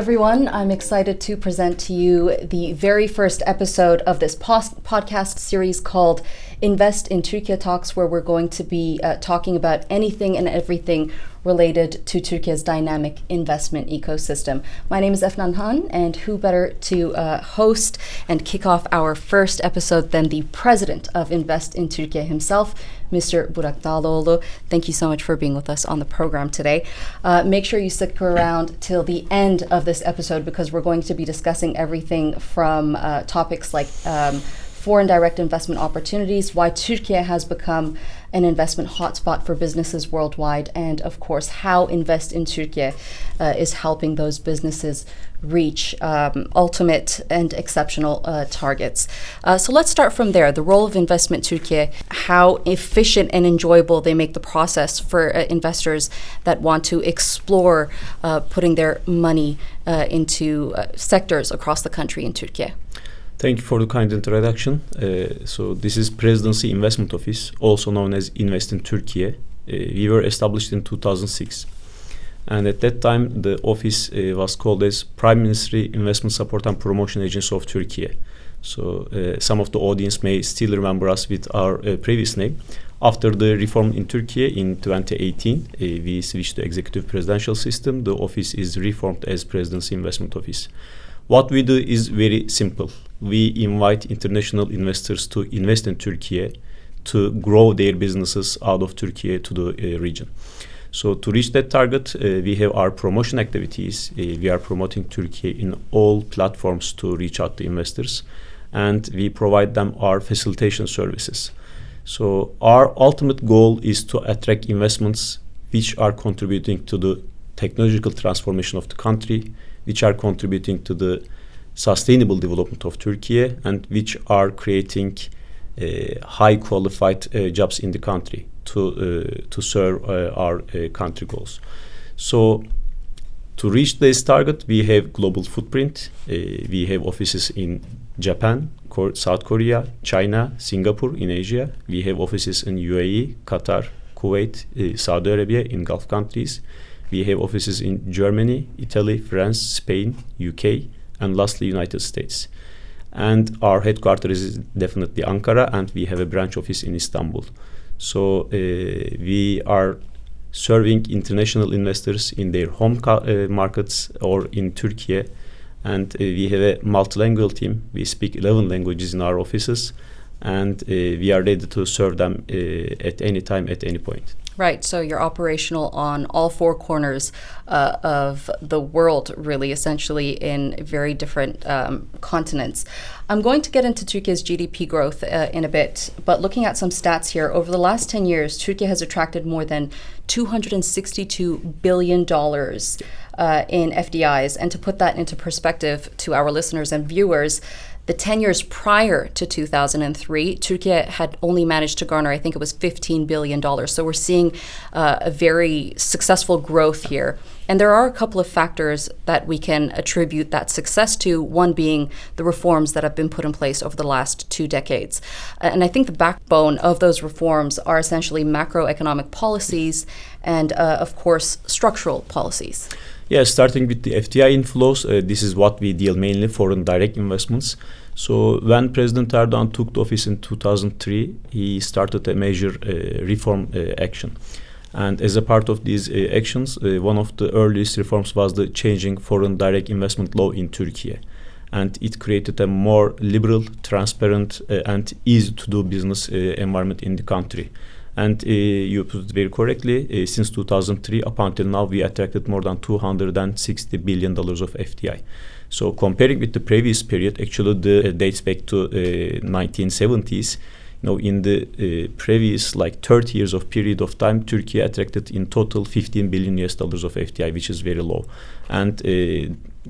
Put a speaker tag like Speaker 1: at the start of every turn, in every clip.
Speaker 1: everyone. I'm excited to present to you the very first episode of this podcast series called Invest in Turkey Talks, where we're going to be talking about anything and everything related to Turkey's dynamic investment ecosystem. My name is Efnan Han, and who better to host and kick off our first episode than the president of Invest in Turkey himself, Mr. Burak Dağlıoğlu. Thank you so much for being with us on the program today. Make sure you stick around till the end of this episode because we're going to be discussing everything from topics like foreign direct investment opportunities, why Turkey has become an investment hotspot for businesses worldwide, and of course how Invest in Turkey is helping those businesses reach ultimate and exceptional targets. So let's start from there. The role of Investment Turkey, how efficient and enjoyable they make the process for investors that want to explore putting their money into sectors across the country in Turkey.
Speaker 2: Thank you for the kind introduction. So this is Presidency Investment Office, also known as Invest in Turkey. We were established in 2006. And at that time, the office was called as Prime Ministry Investment Support and Promotion Agency of Turkey. So some of the audience may still remember us with our previous name. After the reform in Turkey in 2018, we switched to executive presidential system. The office is reformed as Presidency Investment Office. What we do is very simple. We invite international investors to invest in Turkey to grow their businesses out of Turkey to the region. So to reach that target, we have our promotion activities. We are promoting Turkey in all platforms to reach out to investors, and we provide them our facilitation services. So our ultimate goal is to attract investments which are contributing to the technological transformation of the country, which are contributing to the sustainable development of Turkey, and which are creating high qualified jobs in the country to serve our country goals. So to reach this target, we have global footprint. We have offices in Japan, South Korea, China, Singapore in Asia. We have offices in UAE, Qatar, Kuwait, Saudi Arabia in Gulf countries. We have offices in Germany, Italy, France, Spain, UK, and lastly, United States. And our headquarters is definitely Ankara, and we have a branch office in Istanbul. So we are serving international investors in their home markets or in Turkey. And we have a multilingual team. We speak 11 languages in our offices, and we are ready to serve them at any time, at any point.
Speaker 1: Right, so you're operational on all four corners of the world, really, essentially in very different continents. I'm going to get into Turkey's GDP growth in a bit, but looking at some stats here, over the last 10 years, Turkey has attracted more than $262 billion in FDIs. And to put that into perspective to our listeners and viewers, the 10 years prior to 2003, Turkey had only managed to garner, I think it was $15 billion. So we're seeing a very successful growth here. And there are a couple of factors that we can attribute that success to, one being the reforms that have been put in place over the last 2 decades. And I think the backbone of those reforms are essentially macroeconomic policies and, of course, structural policies.
Speaker 2: Yeah, starting with the FDI inflows, this is what we deal mainly foreign direct investments. So when President Erdogan took the office in 2003, he started a major reform action. And as a part of these actions, one of the earliest reforms was the changing foreign direct investment law in Turkey. And it created a more liberal, transparent, and easy to do business environment in the country. And you put it very correctly, since 2003 up until now, we attracted more than $260 billion of FDI. So comparing with the previous period, actually the dates back to 1970s. In the previous 30 years of period of time, Turkey attracted in total $15 billion of FDI, which is very low. And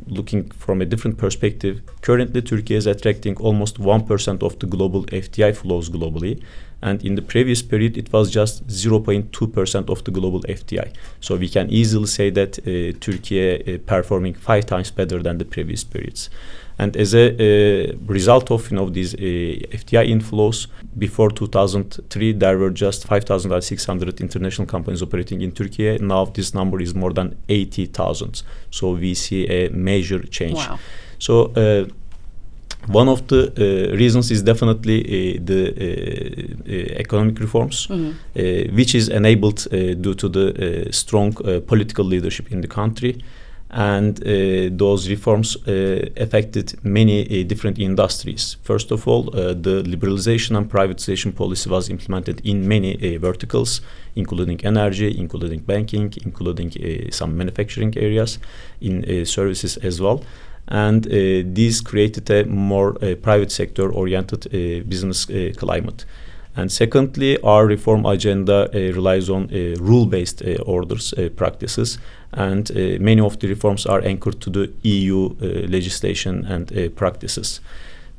Speaker 2: looking from a different perspective, currently Turkey is attracting almost 1% of the global FDI flows globally. And in the previous period, it was just 0.2% of the global FDI. So we can easily say that Turkey performing 5 times better than the previous periods. And as a result of these FDI inflows, before 2003 there were just 5,600 international companies operating in Turkey. Now this number is more than 80,000. So we see a major change.
Speaker 1: Wow.
Speaker 2: So one of the reasons is definitely the economic reforms, which is enabled due to the strong political leadership in the country. And those reforms affected many different industries. First of all, the liberalization and privatization policy was implemented in many verticals, including energy, including banking, including some manufacturing areas, in services as well. And these created a more private sector-oriented business climate. And secondly, our reform agenda relies on rule-based orders, practices, and many of the reforms are anchored to the EU legislation and practices.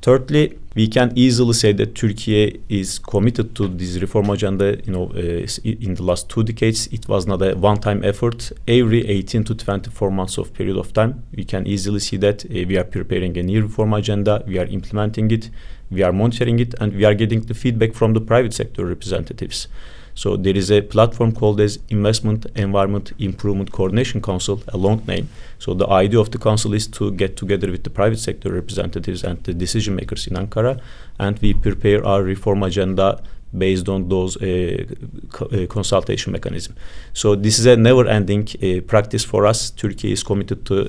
Speaker 2: Thirdly, we can easily say that Turkey is committed to this reform agenda. In the last 2 decades, it was not a one-time effort. Every 18 to 24 months of period of time, we can easily see that we are preparing a new reform agenda, we are implementing it, we are monitoring it, and we are getting the feedback from the private sector representatives. So there is a platform called as Investment Environment Improvement Coordination Council, a long name. So the idea of the council is to get together with the private sector representatives and the decision makers in Ankara, and we prepare our reform agenda based on those consultation mechanism. So this is a never-ending practice for us. Turkey is committed to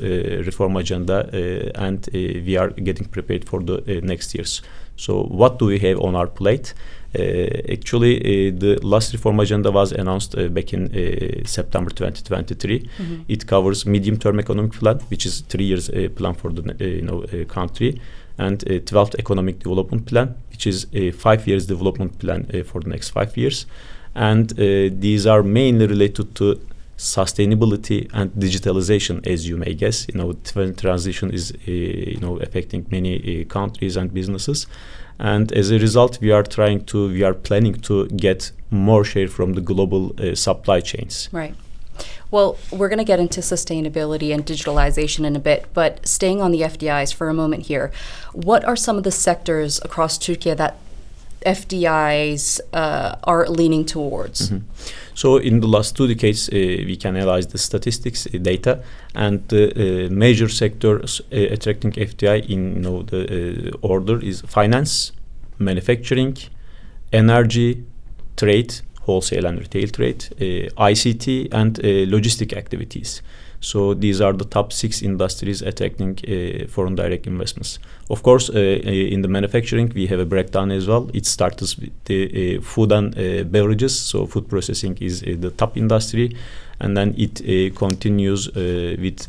Speaker 2: reform agenda, and we are getting prepared for the next years. So what do we have on our plate? Actually, the last reform agenda was announced back in September 2023. It covers medium-term economic plan, which is 3 years plan for the country, and 12th economic development plan, which is a 5 years development plan for the next 5 years. And these are mainly related to sustainability and digitalization, as you may guess. Transition is affecting many countries and businesses, and as a result, we are planning to get more share from the global supply chains.
Speaker 1: Right. Well, we're going to get into sustainability and digitalization in a bit, but staying on the FDIs for a moment here, what are some of the sectors across Turkey that FDIs are leaning towards?
Speaker 2: So in the last 2 decades, we can analyze the statistics data, and the major sectors attracting FDI in the order is finance, manufacturing, energy, trade, wholesale and retail trade, ICT, and logistic activities. So these are the top 6 industries attracting foreign direct investments. Of course, in the manufacturing, we have a breakdown as well. It starts with the food and beverages. So food processing is the top industry. And then it continues with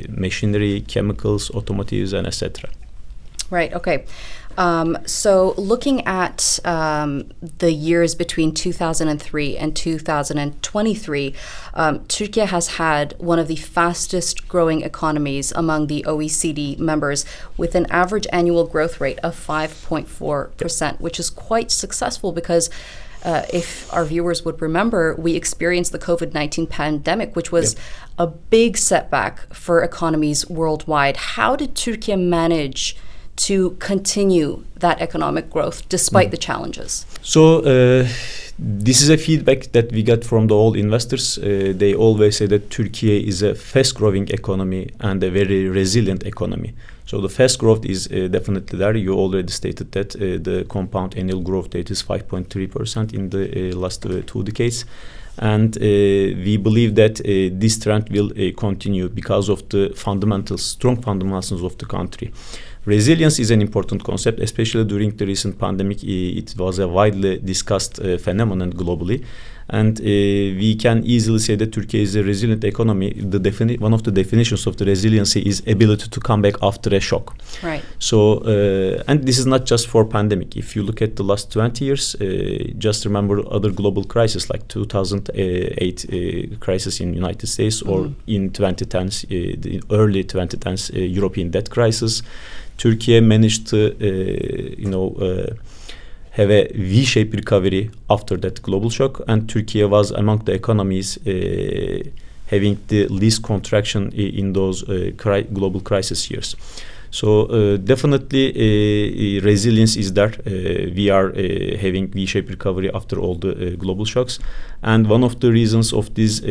Speaker 2: machinery, chemicals, automotives, and etc.
Speaker 1: Right, okay. So looking at the years between 2003 and 2023, Turkey has had one of the fastest growing economies among the OECD members, with an average annual growth rate of 5.4%, which is quite successful because if our viewers would remember, we experienced the COVID-19 pandemic, which was a big setback for economies worldwide. How did Turkey manage to continue that economic growth despite the challenges?
Speaker 2: So this is a feedback that we got from the old investors. They always say that Turkey is a fast-growing economy and a very resilient economy. So the fast growth is definitely there. You already stated that the compound annual growth rate is 5.3% in the last 2 decades. And we believe that this trend will continue because of the strong fundamentals of the country. Resilience is an important concept, especially during the recent pandemic. It was a widely discussed phenomenon globally. And we can easily say that Turkey is a resilient economy. One of the definitions of the resiliency is ability to come back after a shock.
Speaker 1: Right.
Speaker 2: So, and this is not just for pandemic. If you look at the last 20 years, just remember other global crises like 2008 crisis in United States, or in 2010s, the early 2010s European debt crisis. Turkey managed to, have a V-shaped recovery after that global shock, and Turkey was among the economies having the least contraction in those global crisis years. So definitely resilience is there. We are having V-shaped recovery after all the global shocks, and one of the reasons of this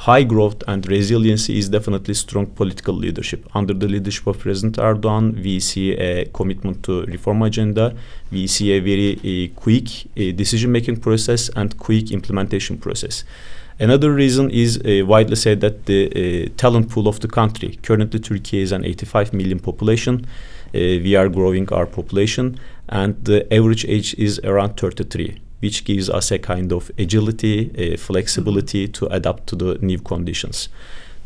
Speaker 2: high growth and resiliency is definitely strong political leadership. Under the leadership of President Erdogan, we see a commitment to reform agenda. We see a very quick decision-making process and quick implementation process. Another reason is widely said that the talent pool of the country. Currently, Turkey is an 85 million population. We are growing our population, and the average age is around 33. Which gives us a kind of agility, flexibility to adapt to the new conditions.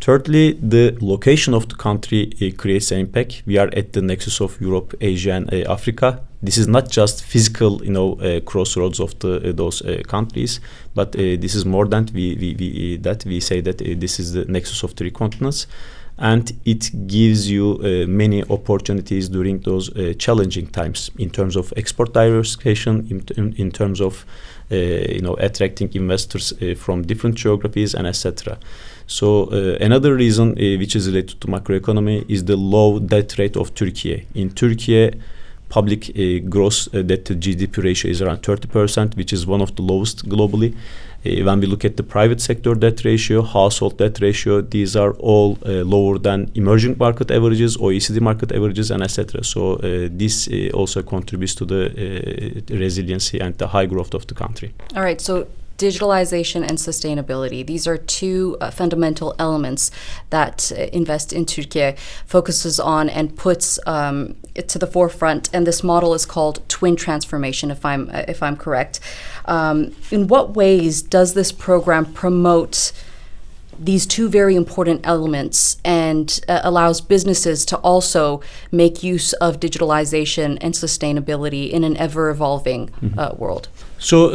Speaker 2: Thirdly, the location of the country creates an impact. We are at the nexus of Europe, Asia, and Africa. This is not just physical, crossroads of those countries, but this is more than we say that this is the nexus of three continents. And it gives you many opportunities during those challenging times in terms of export diversification, in terms of attracting investors from different geographies and etc. So another reason which is related to macroeconomy is the low debt rate of Turkey. In Turkey, public gross debt to GDP ratio is around 30%, which is one of the lowest globally. When we look at the private sector debt ratio, household debt ratio, these are all lower than emerging market averages, OECD market averages, and etc. So this also contributes to the resiliency and the high growth of the country.
Speaker 1: All right, so digitalization and sustainability. These are two fundamental elements that Invest in Turkey focuses on and puts it to the forefront. And this model is called twin transformation, if I'm correct. In what ways does this program promote these two very important elements and allows businesses to also make use of digitalization and sustainability in an ever-evolving world?
Speaker 2: So,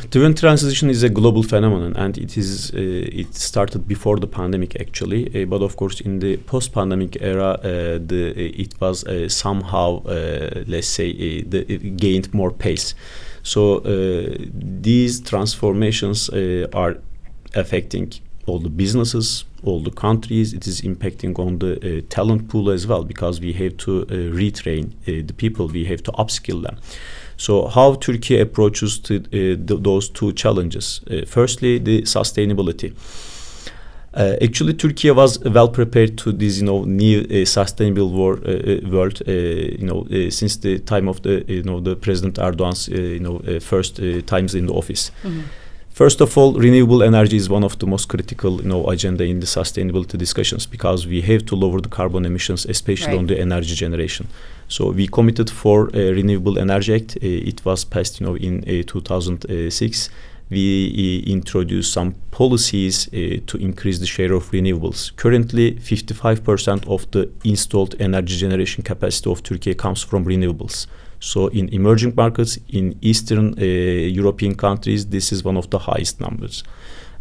Speaker 2: twin transition is a global phenomenon, and it started before the pandemic actually. But of course, in the post-pandemic era, it was somehow, let's say, it gained more pace. So these transformations are affecting all the businesses, all the countries. It is impacting on the talent pool as well, because we have to retrain the people. We have to upskill them. So how Turkey approaches to those two challenges? Firstly, the sustainability. Actually, Turkey was well prepared to this, new sustainable world, since the time of the President Erdogan's, first times in the office. Mm-hmm. First of all, renewable energy is one of the most critical, agenda in the sustainability discussions, because we have to lower the carbon emissions, especially on the energy generation. So we committed for Renewable Energy Act. It was passed, in 2006. We introduced some policies to increase the share of renewables. Currently, 55% of the installed energy generation capacity of Turkey comes from renewables. So in emerging markets, in Eastern European countries, this is one of the highest numbers.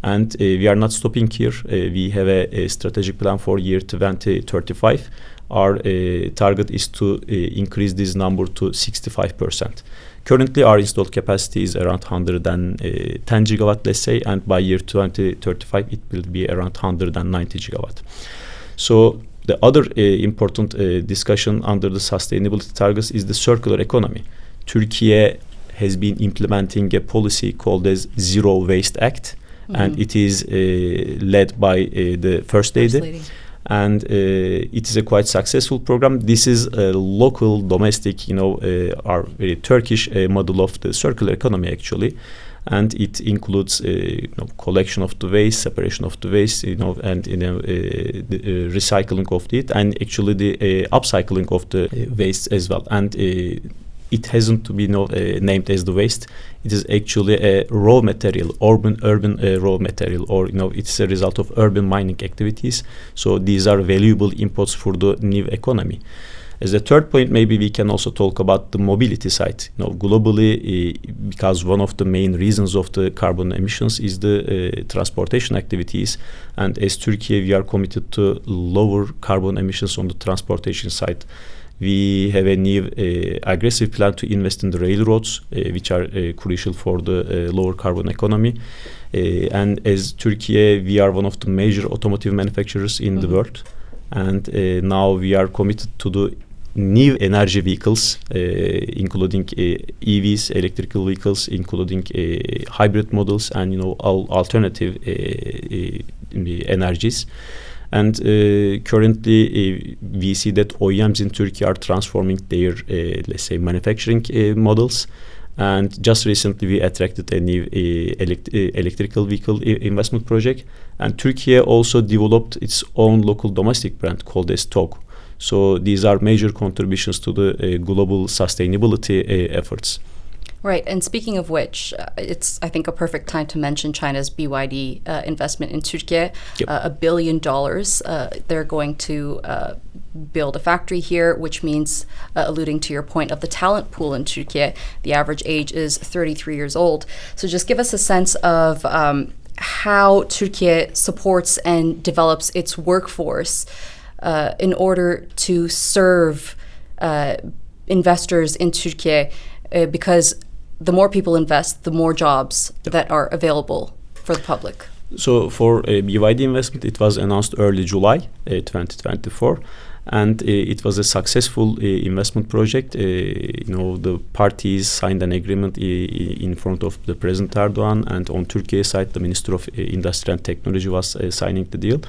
Speaker 2: And we are not stopping here. We have a strategic plan for year 2035. Our target is to increase this number to 65%. Currently, our installed capacity is around 110 gigawatt, let's say, and by year 2035, it will be around 190 gigawatt. So the other important discussion under the sustainability targets is the circular economy. Turkey has been implementing a policy called as Zero Waste Act, and it is led by the First Lady. And it is a quite successful program. This is a local, domestic, our very Turkish model of the circular economy, actually. And it includes collection of the waste, separation of the waste, and the recycling of it, and actually the upcycling of the waste as well. And it hasn't to be named as the waste. It is actually a raw material, urban raw material, or it's a result of urban mining activities. So these are valuable inputs for the new economy. As a third point, maybe we can also talk about the mobility side. Globally, because one of the main reasons of the carbon emissions is the transportation activities, and as Turkey, we are committed to lower carbon emissions on the transportation side. We have a new aggressive plan to invest in the railroads, which are crucial for the lower carbon economy. And as Turkey, we are one of the major automotive manufacturers in the world. And now we are committed to new energy vehicles, including EVs, electrical vehicles, including hybrid models, and all alternative energies. And currently, we see that OEMs in Turkey are transforming their, let's say, manufacturing models. And just recently, we attracted a new electrical vehicle investment project. And Turkey also developed its own local domestic brand called as TOG. So these are major contributions to the global sustainability efforts.
Speaker 1: Right, and speaking of which, it's, I think, a perfect time to mention China's BYD investment in Turkey,
Speaker 2: Yep.
Speaker 1: $1 billion. They're going to build a factory here, which means, alluding to your point of the talent pool in Turkey, the average age is 33 years old. So just give us a sense of how Turkey supports and develops its workforce in order to serve investors in Turkey, because the more people invest, the more jobs that are available for the public.
Speaker 2: So for BYD investment, it was announced early July 2024. And it was a successful investment project. The parties signed an agreement in front of the President Erdogan, and on Turkey's side, the Minister of Industry and Technology was signing the deal.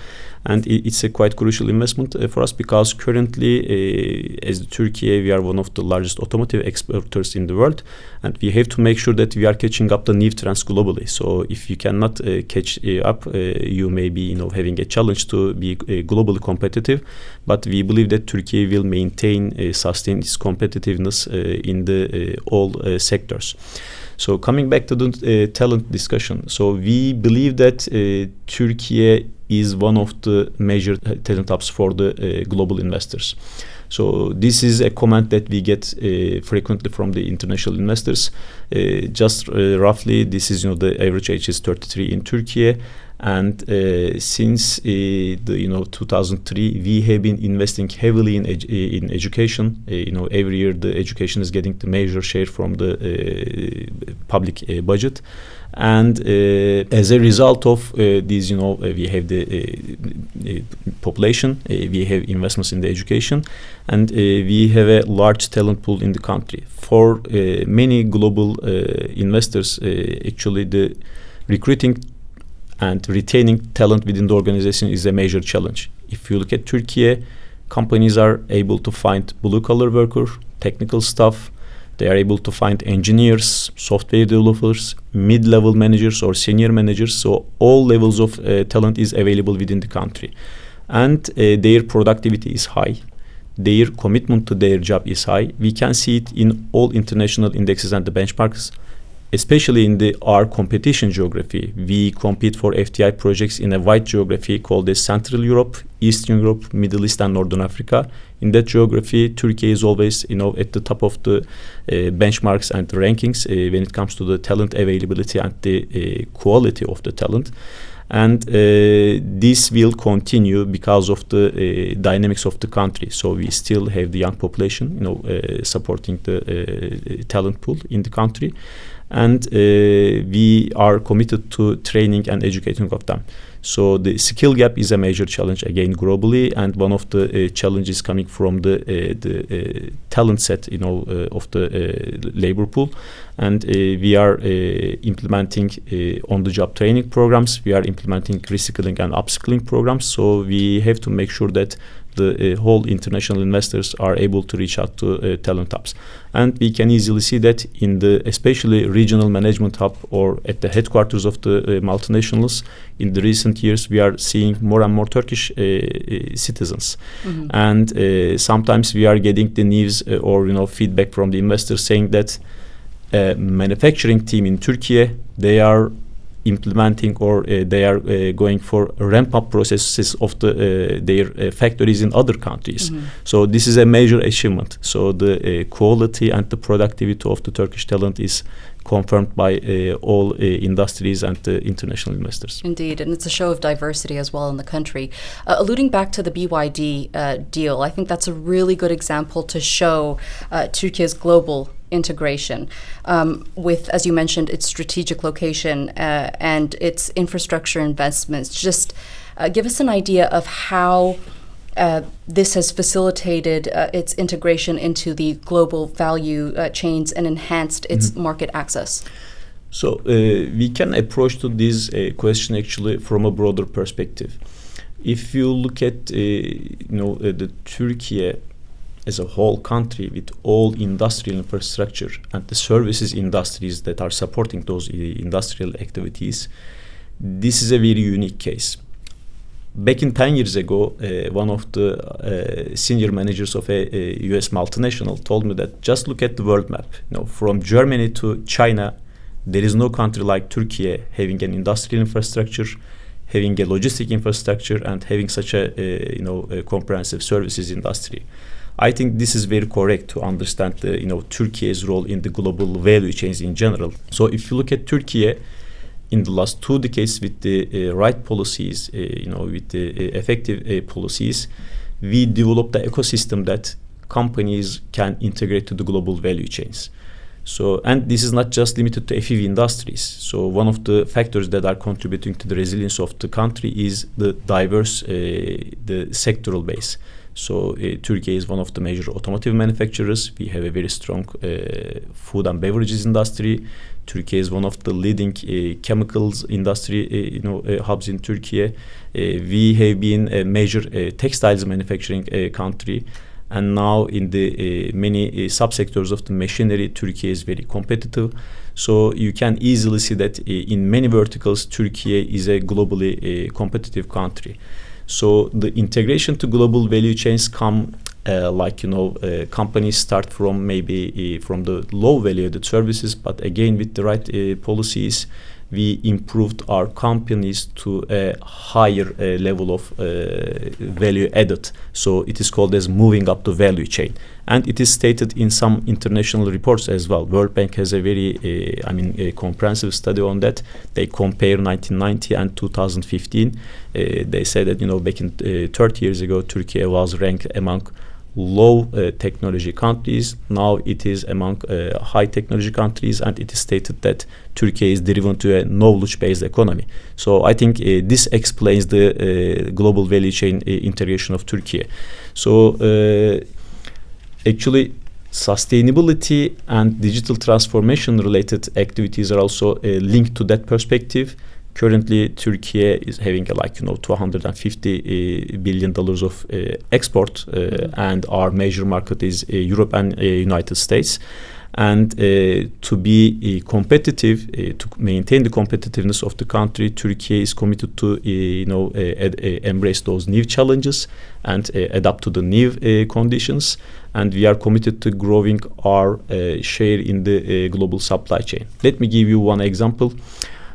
Speaker 2: And it's a quite crucial investment for us, because currently, as Turkey, we are one of the largest automotive exporters in the world, and we have to make sure that we are catching up the new trends globally. So if you cannot catch up, you may be having a challenge to be globally competitive. But we believe that Turkey will maintain, sustain its competitiveness in the all sectors. So coming back to the talent discussion, so we believe that Turkey is one of the major talent hubs for the global investors. So this is a comment that we get frequently from the international investors. Just roughly, this is the average age is 33 in Turkey. And since 2003, we have been investing heavily in education. Every year the education is getting the major share from the public budget. And as a result of these, we have the population, we have investments in the education, and we have a large talent pool in the country. For many global investors, actually the recruiting and retaining talent within the organization is a major challenge. If you look at Turkey, companies are able to find blue-collar workers, technical staff. They are able to find engineers, software developers, mid-level managers or senior managers. So all levels of talent is available within the country. And their productivity is high. Their commitment to their job is high. We can see it in all international indexes and the benchmarks. Especially in our competition geography, we compete for FDI projects in a wide geography called as Central Europe, Eastern Europe, Middle East, and Northern Africa. In that geography, Turkey is always, at the top of the benchmarks and the rankings when it comes to the talent availability and the quality of the talent. And this will continue because of the dynamics of the country. So we still have the young population, supporting the talent pool in the country. And we are committed to training and educating of them. So the skill gap is a major challenge again globally, and one of the challenges coming from the talent set, of the labor pool. And we are implementing on-the-job training programs. We are implementing reskilling and upskilling programs. So we have to make sure that the whole international investors are able to reach out to talent hubs. And we can easily see that in the especially regional management hub or at the headquarters of the multinationals. In the recent years, we are seeing more and more Turkish citizens. Mm-hmm. And sometimes we are getting the news or feedback from the investors saying that manufacturing team in Turkey, they are implementing or they are going for ramp-up processes of their factories in other countries. Mm-hmm. So this is a major achievement. So the quality and the productivity of the Turkish talent is confirmed by all industries and international investors.
Speaker 1: Indeed, and it's a show of diversity as well in the country. Alluding back to the BYD deal, I think that's a really good example to show Turkey's global integration with, as you mentioned, its strategic location and its infrastructure investments. Just give us an idea of how this has facilitated its integration into the global value chains and enhanced its market access?
Speaker 2: So we can approach to this question actually from a broader perspective. If you look at the Turkey as a whole country with all industrial infrastructure and the services industries that are supporting those industrial activities, this is a very unique case. Back in 10 years ago, one of the senior managers of a US multinational told me that just look at the world map. From Germany to China, there is no country like Turkey having an industrial infrastructure, having a logistic infrastructure, and having such a comprehensive services industry. I think this is very correct to understand Turkey's role in the global value chains in general. So if you look at Turkey in the last 2 decades with the right policies, with the effective policies, we developed the ecosystem that companies can integrate to the global value chains. So, and this is not just limited to FEV industries. So one of the factors that are contributing to the resilience of the country is the diverse, the sectoral base. So Turkey is one of the major automotive manufacturers. We have a very strong food and beverages industry. Turkey is one of the leading chemicals industry hubs in Turkey. We have been a major textiles manufacturing country. And now in the many subsectors of the machinery, Turkey is very competitive. So you can easily see that in many verticals, Turkey is a globally competitive country. So the integration to global value chains come companies start from maybe from the low value added services, but again with the right policies, we improved our companies to a higher level of value added. So it is called as moving up the value chain. And it is stated in some international reports as well. World Bank has a very, a comprehensive study on that. They compare 1990 and 2015. They say that, back in 30 years ago, Turkey was ranked among low technology countries. Now it is among high technology countries, and it is stated that Turkey is driven to a knowledge-based economy. So I think this explains the global value chain integration of Turkey. So actually, sustainability and digital transformation related activities are also linked to that perspective. Currently, Turkey is having $250 billion of export, and our major market is Europe and United States. And to be competitive, to maintain the competitiveness of the country, Turkey is committed to embrace those new challenges and adapt to the new conditions. And we are committed to growing our share in the global supply chain. Let me give you one example.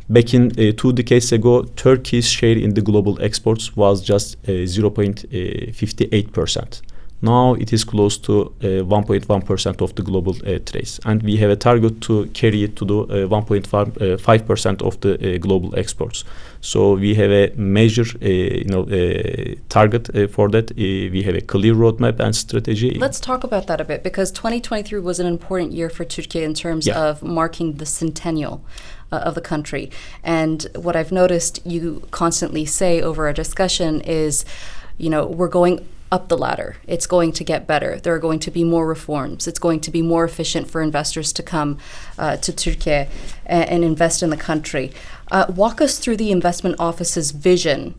Speaker 2: Back in 2 decades ago, Turkey's share in the global exports was just 0.58%. Now it is close to 1.1% of the global trades, and we have a target to carry it to the 1.5% of the global exports. So we have a major, target for that. We have a clear roadmap and strategy.
Speaker 1: Let's talk about that a bit, because 2023 was an important year for Turkey in terms of marking the centennial of the country. And what I've noticed you constantly say over our discussion is, we're going up the ladder. It's going to get better. There are going to be more reforms. It's going to be more efficient for investors to come to Turkey and invest in the country. Walk us through the investment office's vision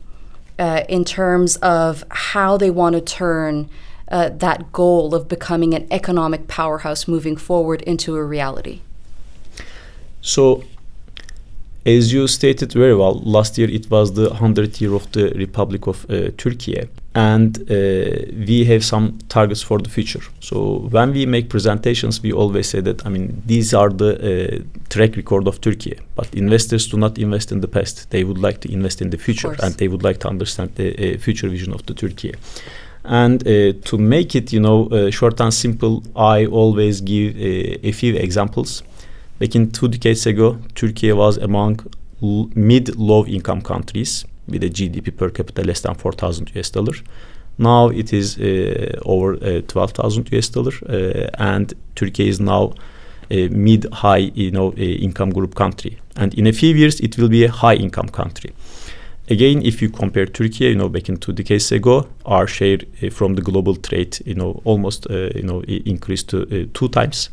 Speaker 1: in terms of how they want to turn that goal of becoming an economic powerhouse moving forward into a reality.
Speaker 2: So, as you stated very well, last year it was the 100th year of the Republic of Turkey, and we have some targets for the future. So when we make presentations, we always say that, these are the track record of Turkey, but investors do not invest in the past. They would like to invest in the future, and they would like to understand the future vision of the Turkey. And to make it, short and simple, I always give a few examples. Back in 2 decades ago, Turkey was among mid-low income countries with a GDP per capita less than $4,000. Now it is over $12,000, and Turkey is now a mid-high income group country. And in a few years, it will be a high income country. again, if you compare Turkey, back in 2 decades ago, our share from the global trade, almost, increased to 2 times,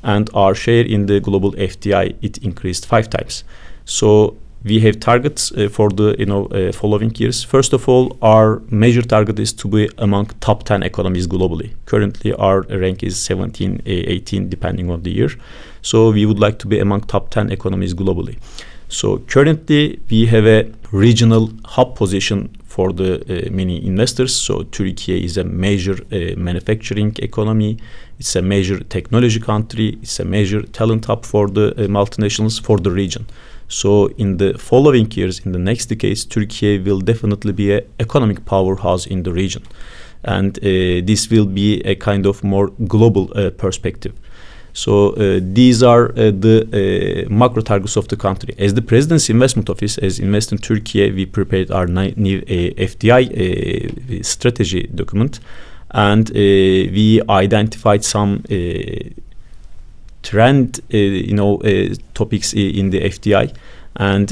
Speaker 2: and our share in the global FDI, it increased 5 times. So we have targets for the following years. First of all, our major target is to be among top 10 economies globally. Currently, our rank is 17, 18, depending on the year. So we would like to be among top 10 economies globally. So currently, we have a regional hub position for the many investors. So Turkey is a major manufacturing economy. It's a major technology country. It's a major talent hub for the multinationals for the region. So in the following years, in the next decades, Turkey will definitely be an economic powerhouse in the region. And this will be a kind of more global perspective. So these are the macro targets of the country. As the Presidency Investment Office, as Invest in Turkey, we prepared our new FDI strategy document. And we identified some trend, topics in the FDI, and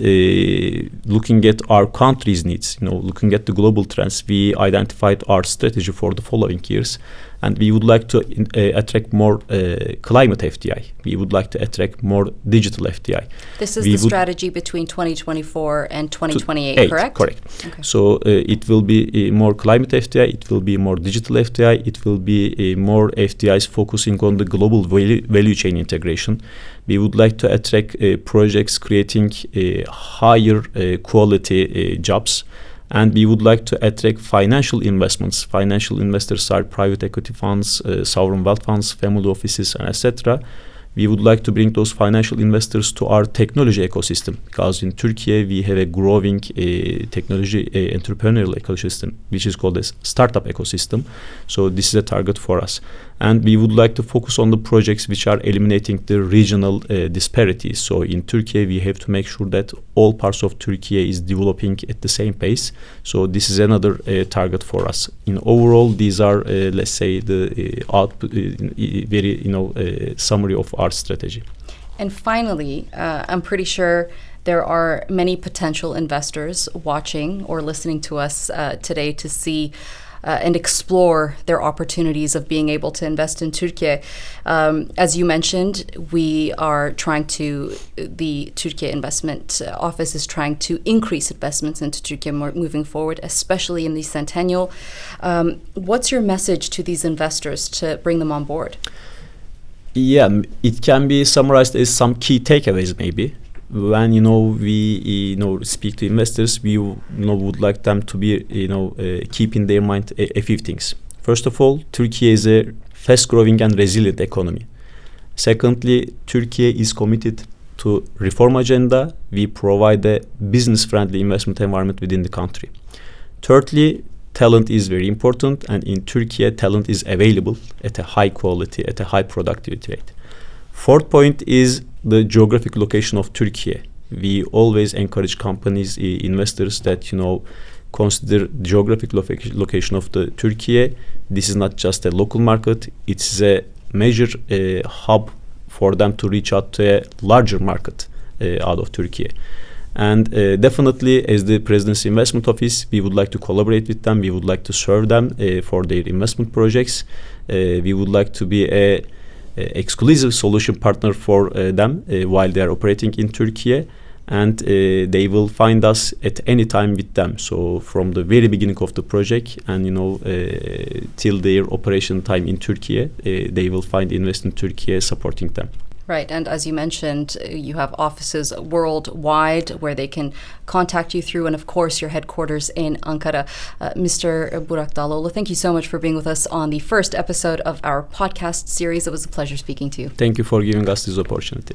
Speaker 2: looking at our country's needs, looking at the global trends, we identified our strategy for the following years, and we would like to attract more climate FDI. We would like to attract more digital FDI.
Speaker 1: This is the strategy between 2024 and 2028, correct?
Speaker 2: Correct. Okay. So it will be more climate FDI, it will be more digital FDI, it will be more FDIs focusing on the global value chain integration. We would like to attract projects creating higher quality jobs. And we would like to attract financial investments. Financial investors are private equity funds, sovereign wealth funds, family offices, and etc. We would like to bring those financial investors to our technology ecosystem, because in Turkey we have a growing technology entrepreneurial ecosystem, which is called a startup ecosystem. So this is a target for us. And we would like to focus on the projects which are eliminating the regional disparities. So in Turkey, we have to make sure that all parts of Turkey is developing at the same pace. So this is another target for us. In overall, these are, let's say, the very summary of our strategy.
Speaker 1: And finally, I'm pretty sure there are many potential investors watching or listening to us today to see and explore their opportunities of being able to invest in Turkey. As you mentioned, the Turkey Investment Office is trying to increase investments into Turkey moving forward, especially in the centennial. What's your message to these investors to bring them on board?
Speaker 2: Yeah, it can be summarized as some key takeaways maybe. When we speak to investors, we would like them to be keep in their mind a few things. First of all, Turkey is a fast-growing and resilient economy. Secondly, Turkey is committed to reform agenda. We provide a business-friendly investment environment within the country. Thirdly, talent is very important, and in Turkey, talent is available at a high quality, at a high productivity rate. Fourth point is the geographic location of Turkey. We always encourage companies, investors that consider the geographic location of the Turkey. This is not just a local market; it's a major hub for them to reach out to a larger market out of Turkey. And definitely, as the Presidency Investment Office, we would like to collaborate with them. We would like to serve them for their investment projects. We would like to be a exclusive solution partner for them while they are operating in Turkey, and they will find us at any time with them. So from the very beginning of the project and till their operation time in Turkey, they will find Invest in Turkey supporting them.
Speaker 1: Right, and as you mentioned, you have offices worldwide where they can contact you through, and of course your headquarters in Ankara. Mr. Burak Dağlıoğlu, thank you so much for being with us on the first episode of our podcast series. It was a pleasure speaking to you.
Speaker 2: Thank you for giving us this opportunity.